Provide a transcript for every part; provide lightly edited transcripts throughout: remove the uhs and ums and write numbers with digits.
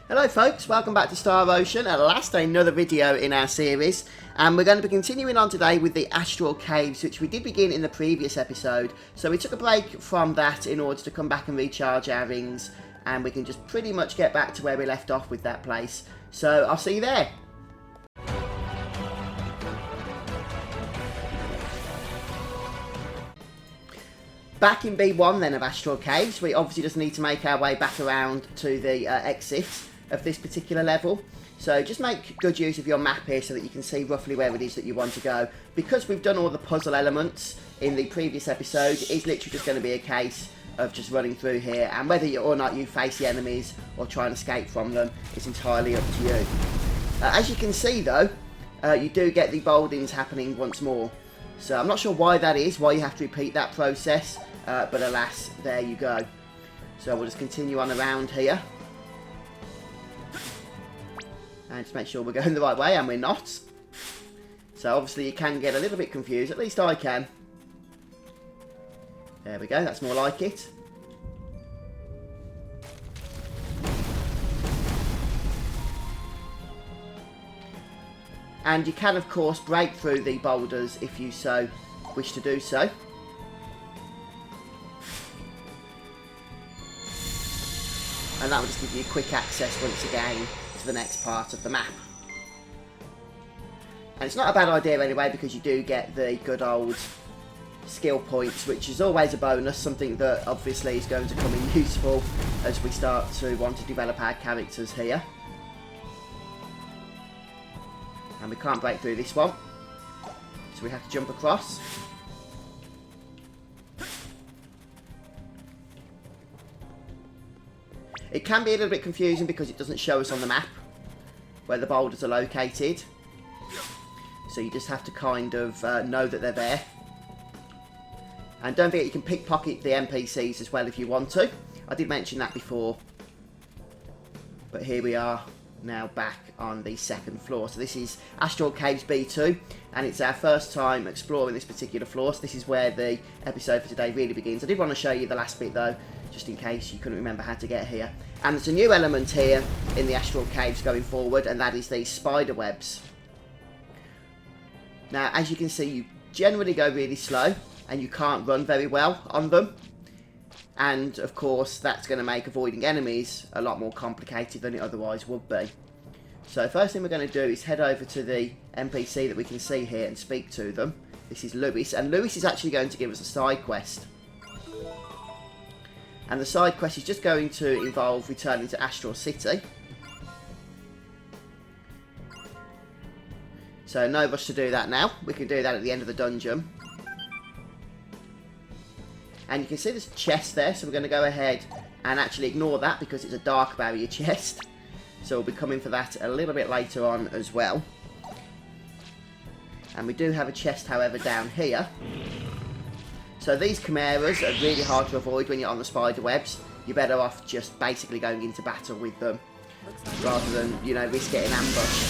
Hello folks, welcome back to Star Ocean, at last another video in our series, and we're going to be continuing on today with the Astral Caves, which we did begin in the previous episode. So we took a break from that in order to come back and recharge our rings, and we can just pretty much get back to where we left off with that place. So I'll see you there. Back in B1 then of Astral Caves, we obviously just need to make our way back around to the exit of this particular level. So just make good use of your map here so that you can see roughly where it is that you want to go. Because we've done all the puzzle elements in the previous episode, it's literally just going to be a case of just running through here, and whether or not you face the enemies or try and escape from them, it's entirely up to you. As you can see though, you do get the boldings happening once more. So I'm not sure why that is, why you have to repeat that process, but alas, there you go. So we'll just continue on around here. And just make sure we're going the right way, and we're not. So obviously you can get a little bit confused, at least I can. There we go, that's more like it. And you can of course break through the boulders if you so wish to do so. And that will just give you quick access once again to the next part of the map. And it's not a bad idea anyway, because you do get the good old skill points, which is always a bonus, something that obviously is going to come in useful as we start to want to develop our characters here. And we can't break through this one, so we have to jump across. It can be a little bit confusing because it doesn't show us on the map where the boulders are located. So you just have to kind of know that they're there. And don't forget you can pickpocket the NPCs as well if you want to. I did mention that before. But here we are now back on the second floor. So this is Astral Caves B2, and it's our first time exploring this particular floor. So this is where the episode for today really begins. I did want to show you the last bit though, just in case you couldn't remember how to get here. And there's a new element here in the Astral Caves going forward, and that is these spider webs. Now, as you can see, you generally go really slow, and you can't run very well on them. And, of course, that's going to make avoiding enemies a lot more complicated than it otherwise would be. So, first thing we're going to do is head over to the NPC that we can see here and speak to them. This is Lewis, and Lewis is actually going to give us a side quest. And the side quest is just going to involve returning to Astral City. So no rush to do that now. We can do that at the end of the dungeon. And you can see there's a chest there, so we're going to go ahead and actually ignore that because it's a dark barrier chest. So we'll be coming for that a little bit later on as well. And we do have a chest, however, down here. So these chimeras are really hard to avoid when you're on the spider webs. You're better off just basically going into battle with them rather than, you know, risk getting ambushed.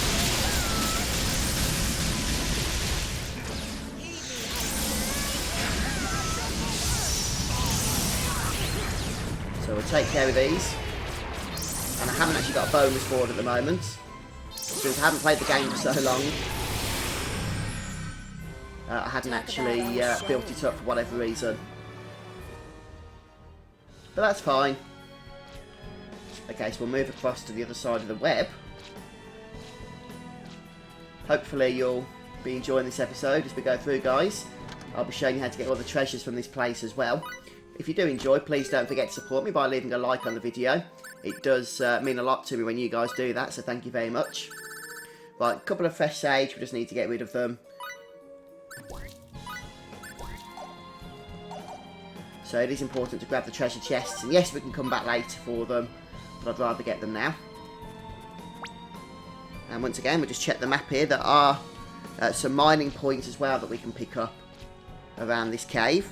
So we'll take care of these. And I haven't actually got a bonus board at the moment, since I haven't played the game for so long. I hadn't actually built it up for whatever reason. But that's fine. Okay, so we'll move across to the other side of the web. Hopefully you'll be enjoying this episode as we go through, guys. I'll be showing you how to get all the treasures from this place as well. If you do enjoy, please don't forget to support me by leaving a like on the video. It does mean a lot to me when you guys do that, so thank you very much. Right, a couple of fresh sage, we just need to get rid of them. So it is important to grab the treasure chests, and yes, we can come back later for them, but I'd rather get them now. And once again, we'll just check the map here. There are some mining points as well that we can pick up around this cave.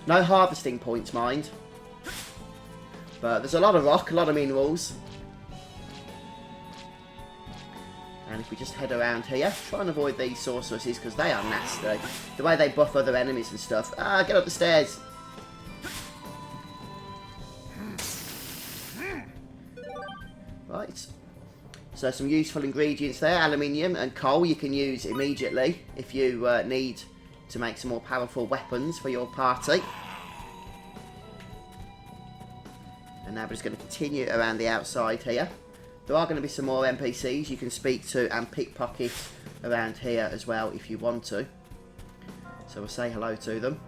No harvesting points, mind. But there's a lot of rock, a lot of minerals. And if we just head around here, try and avoid these sorceresses because they are nasty. The way they buff other enemies and stuff. Ah, get up the stairs. Right. So some useful ingredients there. Aluminium and coal you can use immediately if you need to make some more powerful weapons for your party. And now we're just going to continue around the outside here. There are going to be some more NPCs you can speak to and pickpocket around here as well if you want to. So we'll say hello to them.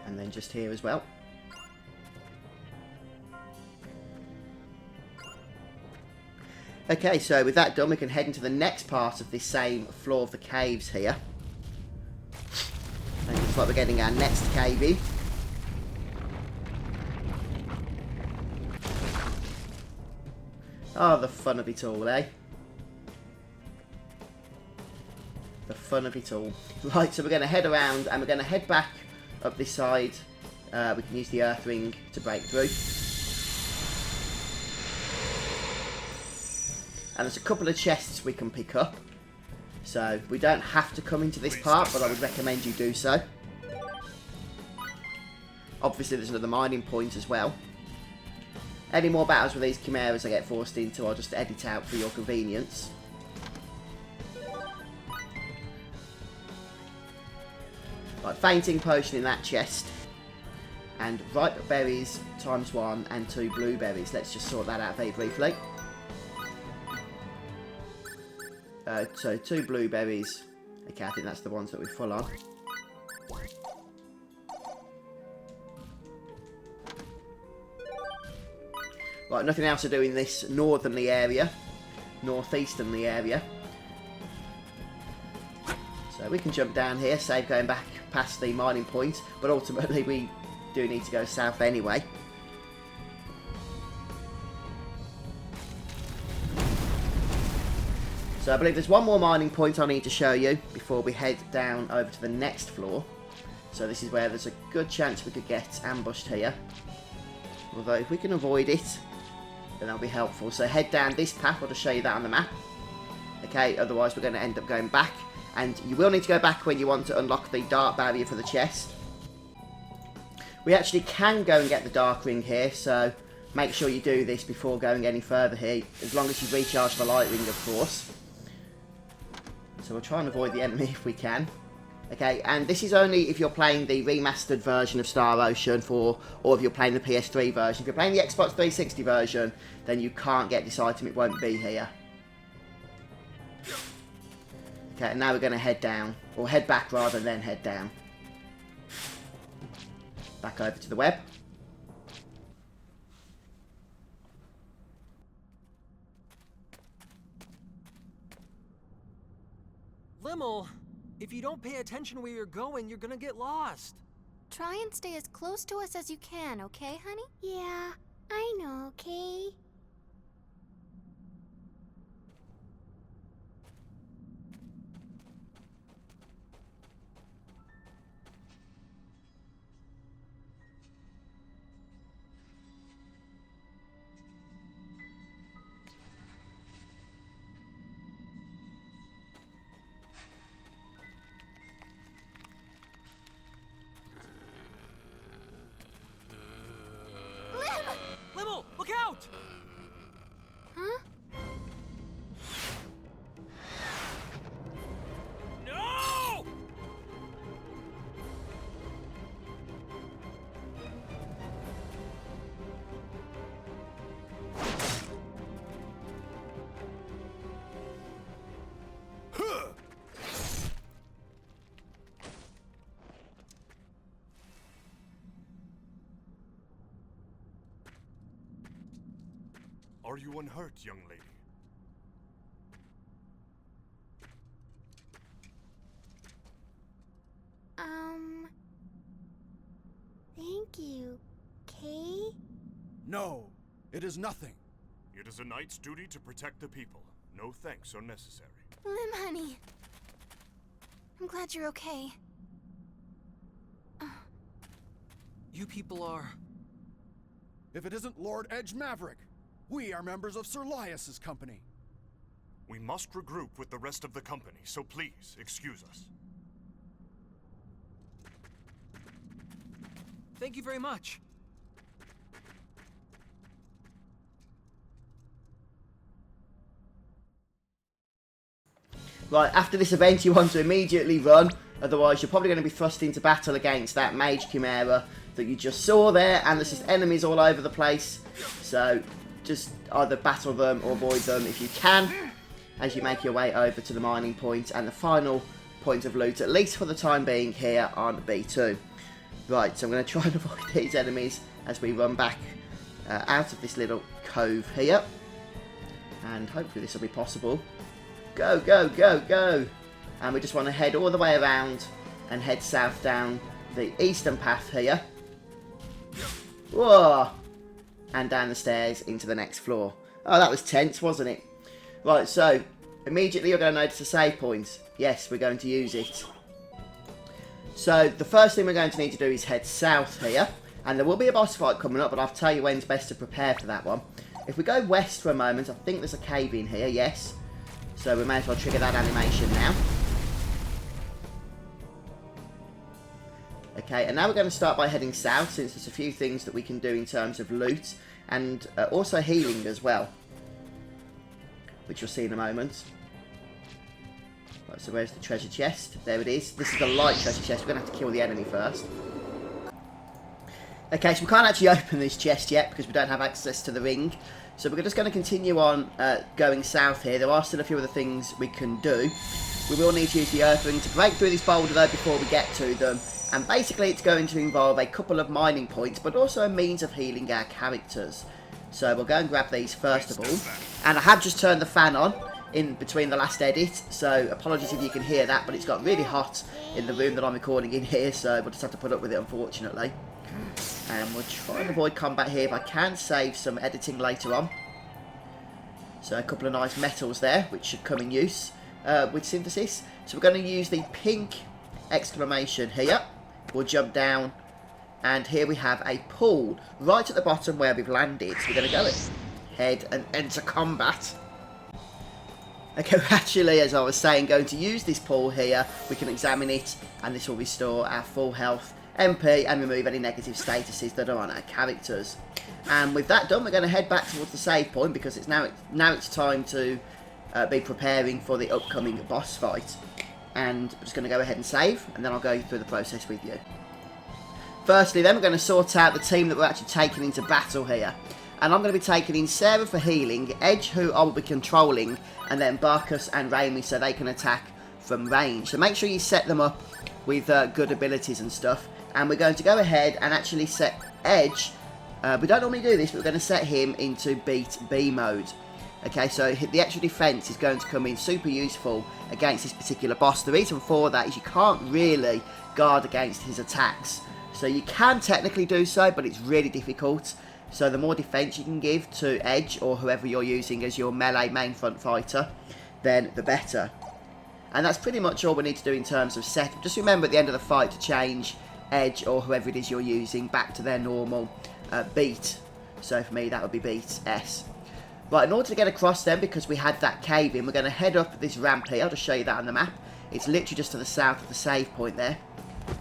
And then just here as well. Okay, so with that done, we can head into the next part of this same floor of the caves here. And looks like we're getting our next cave in. Oh, the fun of it all, eh? The fun of it all. Right, so we're going to head around and we're going to head back up this side. We can use the earth ring to break through. And there's a couple of chests we can pick up. So we don't have to come into this part, but I would recommend you do so. Obviously there's another mining point as well. Any more battles with these chimeras I get forced into, I'll just edit out for your convenience. Right, fainting potion in that chest. And ripe berries ×1 and 2 blueberries. Let's just sort that out very briefly. So 2 blueberries. Okay, I think that's the ones that we're full on. Right, nothing else to do in this northernly area. Northeasternly area. So we can jump down here, save going back past the mining point. But ultimately we do need to go south anyway. So I believe there's one more mining point I need to show you before we head down over to the next floor. So this is where there's a good chance we could get ambushed here. Although if we can avoid it, then that'll be helpful. So head down this path, I'll just show you that on the map. Okay, otherwise we're going to end up going back. And you will need to go back when you want to unlock the dark barrier for the chest. We actually can go and get the dark ring here, so make sure you do this before going any further here. As long as you recharge the light ring, of course. So we'll try and avoid the enemy if we can. Okay, and this is only if you're playing the remastered version of Star Ocean or if you're playing the PS3 version. If you're playing the Xbox 360 version, then you can't get this item, it won't be here. Okay, and now we're going to head down, or head back rather than head down. Back over to the web. Limmel, if you don't pay attention where you're going, you're gonna get lost. Try and stay as close to us as you can, okay, honey? Yeah, I know, okay? Limmel, look out! Huh? No! Are you unhurt, young lady? Thank you, Kay? No, it is nothing. It is a knight's duty to protect the people. No thanks are necessary. Lim, honey. I'm glad you're okay. You people are... If it isn't Lord Edge Maverick, we are members of Sir Lias's company. We must regroup with the rest of the company, so please, excuse us. Thank you very much. Right, after this event you want to immediately run, otherwise you're probably going to be thrust into battle against that Mage Chimera that you just saw there, and there's just enemies all over the place, so just either battle them or avoid them if you can, as you make your way over to the mining point and the final point of loot, at least for the time being here on B2. Right, so I'm going to try and avoid these enemies as we run back out of this little cove here, and hopefully this will be possible. Go, go, go, go! And we just want to head all the way around and head south down the eastern path here. Whoa! And down the stairs into the next floor. Oh, that was tense, wasn't it? Right, so immediately you're going to notice a save point. Yes, we're going to use it. So the first thing we're going to need to do is head south here. And there will be a boss fight coming up, but I'll tell you when's best to prepare for that one. If we go west for a moment, I think there's a cave in here, yes. So we may as well trigger that animation now. Okay, and now we're going to start by heading south, since there's a few things that we can do in terms of loot, and also healing as well, which you'll see in a moment. Right, so where's the treasure chest? There it is. This is the light treasure chest. We're going to have to kill the enemy first. Okay, so we can't actually open this chest yet because we don't have access to the ring. So we're just going to continue on going south here. There are still a few other things we can do. We will need to use the earth ring to break through this boulder though before we get to them. And basically it's going to involve a couple of mining points, but also a means of healing our characters. So we'll go and grab these first of all. And I have just turned the fan on in between the last edit, so apologies if you can hear that, but it's got really hot in the room that I'm recording in here, so we'll just have to put up with it unfortunately. And we'll try and avoid combat here if I can, save some editing later on. So a couple of nice metals there, which should come in use with synthesis. So we're going to use the pink exclamation here. We'll jump down, and here we have a pool right at the bottom where we've landed. So we're going to go ahead and enter combat. Okay, actually, as I was saying, going to use this pool here. We can examine it, and this will restore our full health, MP, and remove any negative statuses that are on our characters. And with that done, we're going to head back towards the save point, because it's now it's time to be preparing for the upcoming boss fight. And I'm just going to go ahead and save, and then I'll go through the process with you. Firstly, then we're going to sort out the team that we're actually taking into battle here. And I'm going to be taking in Sarah for healing, Edge, who I will be controlling, and then Barkus and Raimi so they can attack from range. So make sure you set them up with good abilities and stuff. And we're going to go ahead and actually set Edge. We don't normally do this, but we're going to set him into beat B mode. Okay, so the extra defense is going to come in super useful against this particular boss. The reason for that is you can't really guard against his attacks. So you can technically do so, but it's really difficult. So the more defense you can give to Edge, or whoever you're using as your melee main front fighter, then the better. And that's pretty much all we need to do in terms of setup. Just remember at the end of the fight to change Edge, or whoever it is you're using, back to their normal beat. So for me that would be beat S. Right, in order to get across then, because we had that cave in, we're going to head up this ramp here. I'll just show you that on the map. It's literally just to the south of the save point there.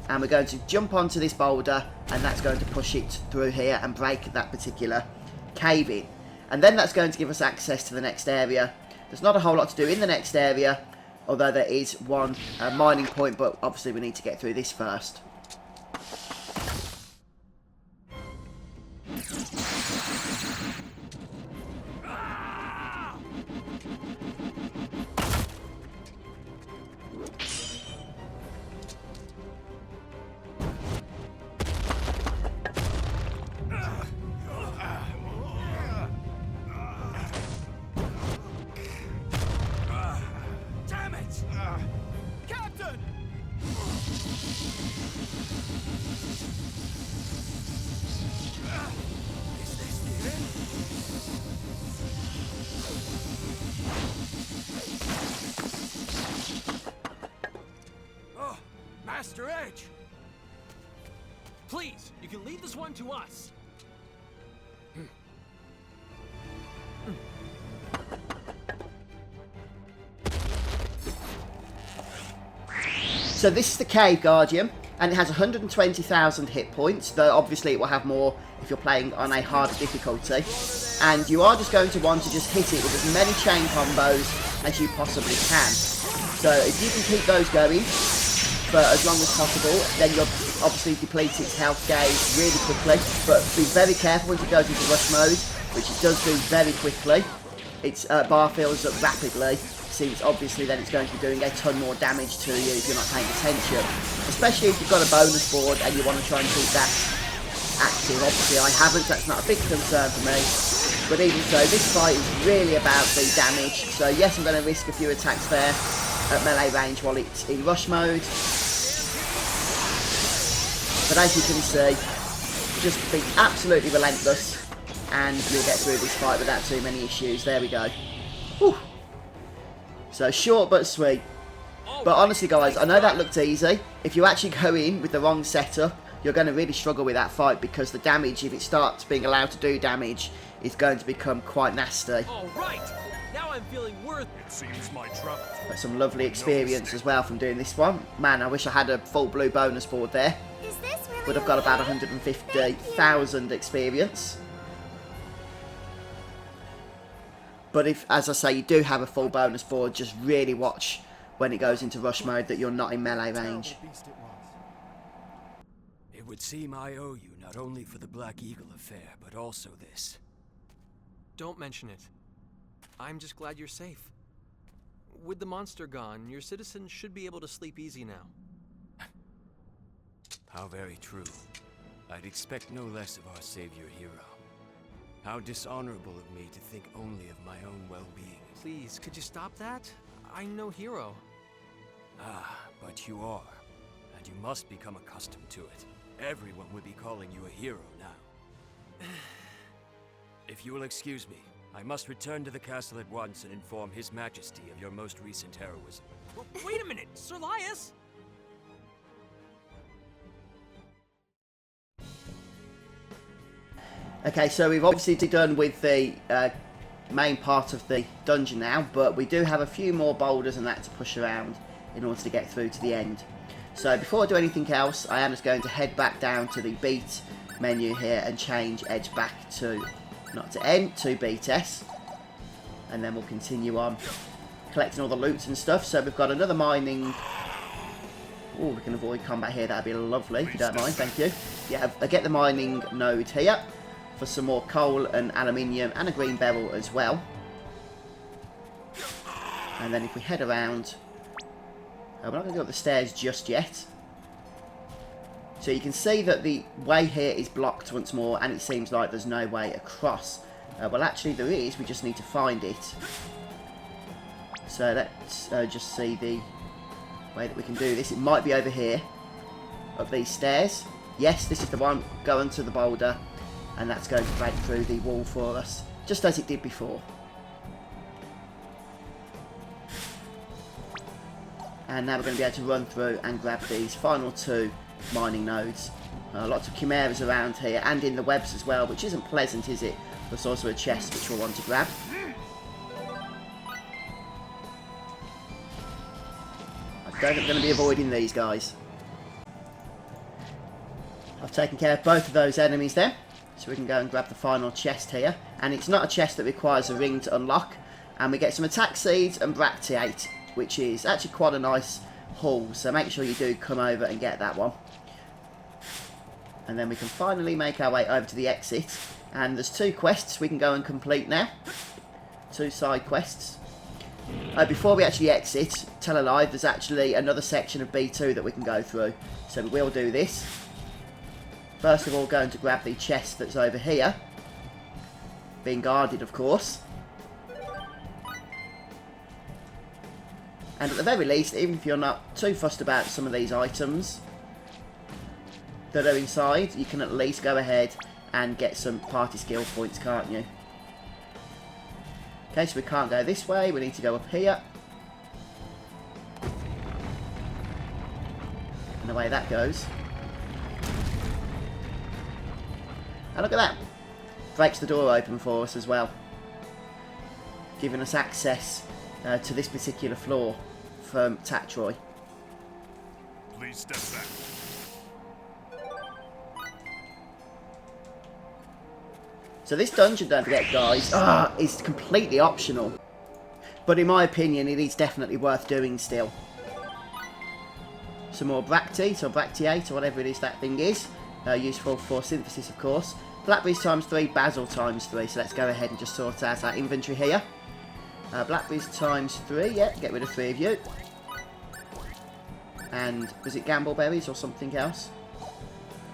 And we're going to jump onto this boulder, and that's going to push it through here and break that particular cave in. And then that's going to give us access to the next area. There's not a whole lot to do in the next area, although there is one mining point, but obviously we need to get through this first. Master Edge! Please, you can leave this one to us. So this is the cave, Guardian. And it has 120,000 hit points, though obviously it will have more if you're playing on a harder difficulty. And you are just going to want to just hit it with as many chain combos as you possibly can. So if you can keep those going for as long as possible, then you'll obviously deplete its health gauge really quickly. But be very careful once it goes into rush mode, which it does do very quickly. Its bar fills up rapidly, since obviously then it's going to be doing a ton more damage to you if you're not paying attention. Especially if you've got a bonus board and you want to try and keep that active. Obviously I haven't, so that's not a big concern for me. But even so, this fight is really about the damage. So yes, I'm going to risk a few attacks there at melee range while it's in rush mode. But as you can see, just be absolutely relentless and you'll get through this fight without too many issues. There we go. Whew. So short but sweet. But honestly guys, I know that looked easy. If you actually go in with the wrong setup, you're going to really struggle with that fight, because the damage, if it starts being allowed to do damage, is going to become quite nasty. Alright, now I'm feeling worth It seems my travels. But some lovely experience as well from doing this one. Man, I wish I had a full blue bonus board there. Is this really Would have got about okay? 150,000 experience. But if, as I say, you do have a full bonus board, just really watch when it goes into rush mode that you're not in melee range. It would seem I owe you not only for the Black Eagle affair, but also this. Don't mention it. I'm just glad you're safe. With the monster gone, your citizens should be able to sleep easy now. How very true. I'd expect no less of our savior hero. How dishonorable of me to think only of my own well-being. Please, could you stop that? I'm no hero. Ah, but you are. And you must become accustomed to it. Everyone would be calling you a hero now. If you will excuse me, I must return to the castle at once and inform His Majesty of your most recent heroism. Wait a minute, Sir Lias! Okay, so we've obviously done with the main part of the dungeon now, but we do have a few more boulders and that to push around in order to get through to the end. So before I do anything else, I am just going to head back down to the beat menu here and change edge back to, not to N, to beat S. And then we'll continue on collecting all the loot and stuff. So we've got another mining... Oh, we can avoid combat here, that'd be lovely, if you don't mind, thank you. Yeah, I get the mining node here for some more coal and aluminium and a green beryl as well. And then if we head around... we're not going to go up the stairs just yet. So you can see that the way here is blocked once more, and it seems like there's no way across. Well, actually there is, we just need to find it. So let's just see the way that we can do this. It might be over here, up these stairs. Yes, this is the one. Go onto the boulder, and that's going to break through the wall for us, just as it did before. And now we're going to be able to run through and grab these final two mining nodes. Lots of chimeras around here and in the webs as well, which isn't pleasant, is it? There's also a chest which we'll want to grab. I don't think I'm going to be avoiding these guys. I've taken care of both of those enemies there, so we can go and grab the final chest here. And it's not a chest that requires a ring to unlock, and we get some attack seeds and bracteate, which is actually quite a nice haul, so make sure you do come over and get that one. And then we can finally make our way over to the exit, and there's two quests we can go and complete now. Two side quests. Before we actually exit, tell a lie, there's actually another section of B2 that we can go through, so we'll do this. First of all, going to grab the chest that's over here, being guarded of course. And at the very least, even if you're not too fussed about some of these items that are inside, you can at least go ahead and get some party skill points, can't you? Okay, so we can't go this way, we need to go up here. And away that goes. And look at that! Breaks the door open for us as well, giving us access to this particular floor from Tatroy. Please step back. So this dungeon, don't forget guys, is completely optional. But in my opinion, it is definitely worth doing still. Some more Bracteate, or Bracteate, or whatever it is that thing is. Useful for synthesis, of course. Blackberries times 3, basil times 3. So let's go ahead and just sort out our inventory here. Blackberries times 3, yeah, get rid of 3 of you. And was it gamble berries or something else?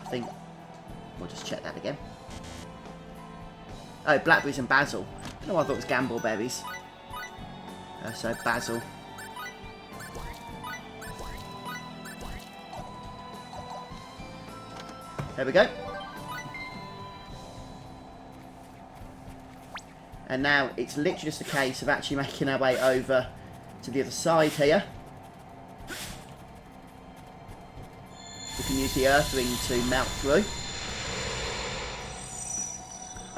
I think we'll just check that again. Oh, blackberries and basil. I don't know why I thought it was gamble berries. So basil. There we go. And now it's literally just a case of actually making our way over to the other side here. We can use the earth ring to melt through.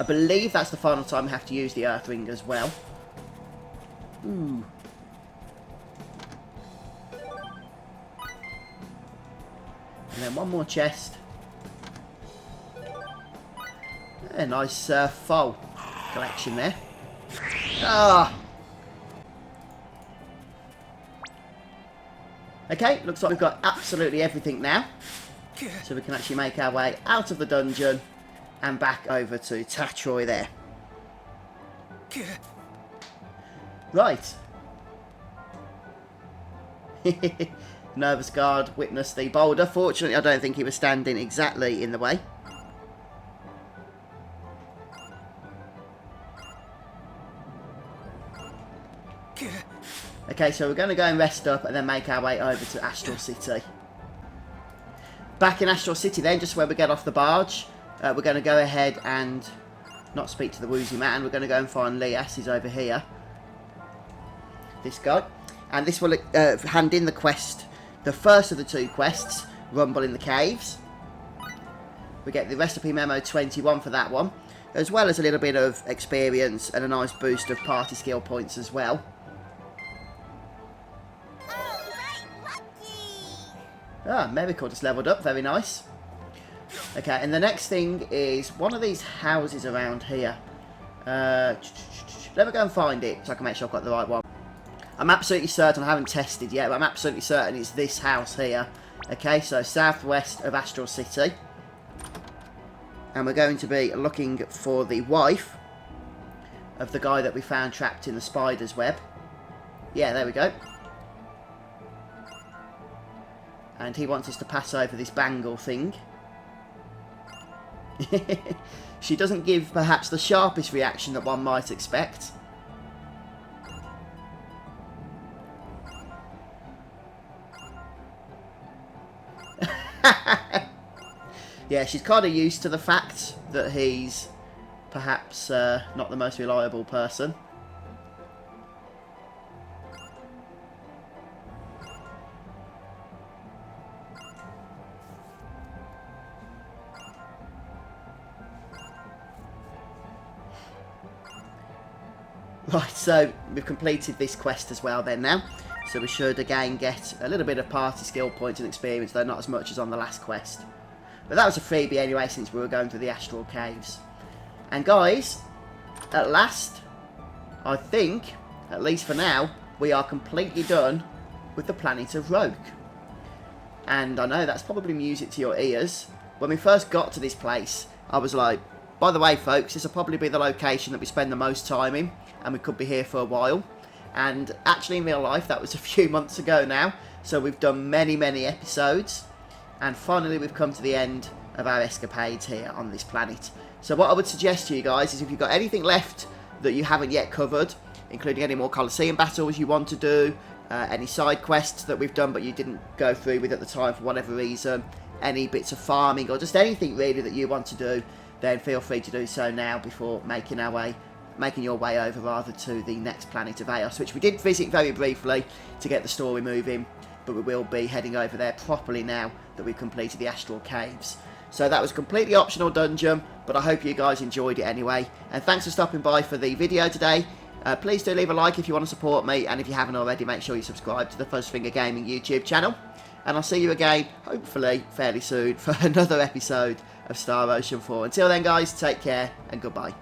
I believe that's the final time we have to use the earth ring as well. Ooh. And then one more chest. A nice full collection there. Ah! Okay, looks like we've got absolutely everything now. So we can actually make our way out of the dungeon and back over to Tatroy there. Right. Nervous guard witnessed the boulder. Fortunately, I don't think he was standing exactly in the way. Okay, so we're going to go and rest up and then make our way over to Astral City. Back in Astral City then, just where we get off the barge, we're going to go ahead and not speak to the woozy man. We're going to go and find Lias. He's over here. This guy. And this will hand in the quest, the first of the 2 quests, Rumble in the Caves. We get the Recipe Memo 21 for that one, as well as a little bit of experience and a nice boost of party skill points as well. Ah, Miracle just leveled up, very nice. Okay, and the next thing is one of these houses around here. Let me go and find it so I can make sure I've got the right one. I'm absolutely certain, I haven't tested yet, but I'm absolutely certain it's this house here. Okay, so southwest of Astral City. And we're going to be looking for the wife of the guy that we found trapped in the spider's web. Yeah, there we go. And he wants us to pass over this bangle thing. She doesn't give perhaps the sharpest reaction that one might expect. Yeah, she's kind of used to the fact that he's perhaps not the most reliable person. Right, so we've completed this quest as well then now. So we should again get a little bit of party skill points and experience, though not as much as on the last quest. But that was a freebie anyway, since we were going through the Astral Caves. And guys, at last, I think, at least for now, we are completely done with the planet of Roke. And I know that's probably music to your ears. When we first got to this place, I was like, by the way folks, this will probably be the location that we spend the most time in, and we could be here for a while. And actually in real life that was a few months ago now, so we've done many episodes, and finally we've come to the end of our escapades here on this planet. So what I would suggest to you guys is, if you've got anything left that you haven't yet covered, including any more Colosseum battles you want to do, any side quests that we've done but you didn't go through with at the time for whatever reason, any bits of farming, or just anything really that you want to do, then feel free to do so now before making your way over rather to the next planet of Eos, which we did visit very briefly to get the story moving, but we will be heading over there properly now that we've completed the Astral Caves. So that was a completely optional dungeon, but I hope you guys enjoyed it anyway, and thanks for stopping by for the video today. Please do leave a like if you want to support me, and if you haven't already, make sure you subscribe to the Fuzzfinger Gaming YouTube channel, and I'll see you again, hopefully fairly soon, for another episode of Star Ocean 4. Until then guys, take care and goodbye.